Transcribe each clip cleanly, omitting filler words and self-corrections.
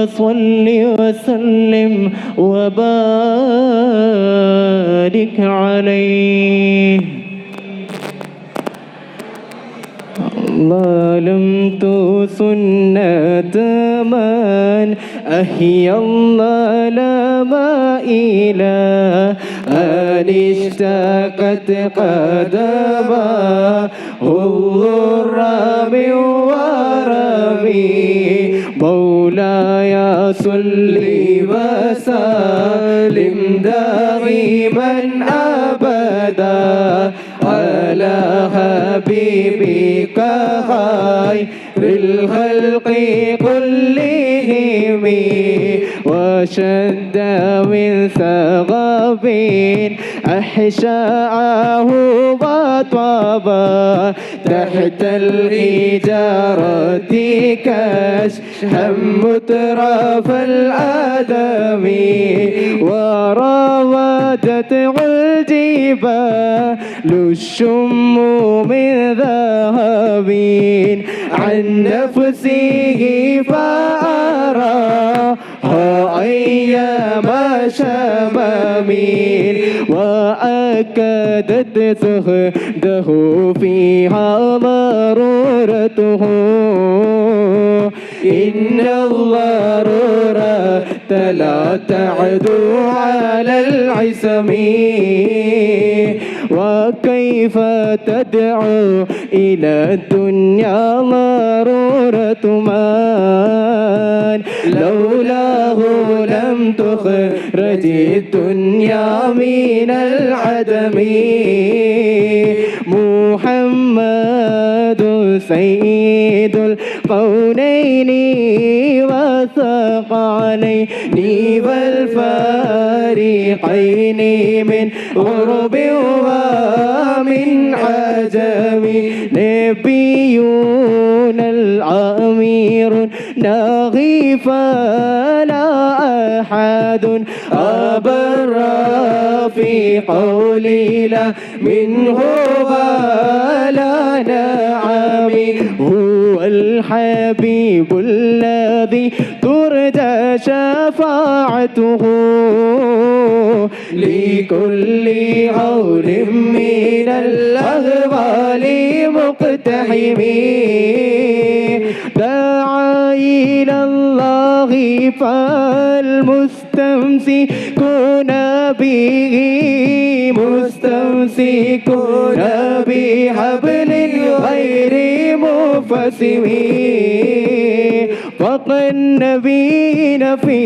صل وسلم وبارك عليه. ظلمت سنة من أحيا الله لما إله أن اشتقت قدمه الضر من ورمي. مولاي صل وسلم دائما أبدا على حبيبك خير الخلق كلهم. وشد من ثغب أحشاءه وطابا تحت الحجارة كشحا مترف الآدم. وراودته الجبال الشم من ذهب عن نفسه فأراها أيام شمام. وأكدت زهده فيها ضرورته إن الضرورة لا تعدو على العصم. وكيف تدعو إلى الدنيا ضرورة من لولاه لم تخرج الدنيا من العدم. محمد سيد القونين والثقلين والفريقين من غرب ومن عجم. نبيون الأمير ناغي فلا أحد أبر في قولي لا منه ولا نعم. هو الحبيب الذي ترجى شفاعته لكل عور من الأهوال مقتحم. دعا إلى الله فالمستمسكون به مستمسكون بحبل غير منفصم. فقد النبيين في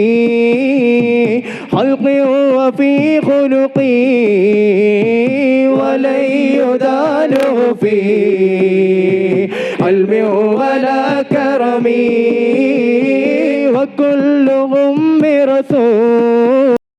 خلق وفي خلق ولن يدانوا في علم ولا كرم. وكلهم برسول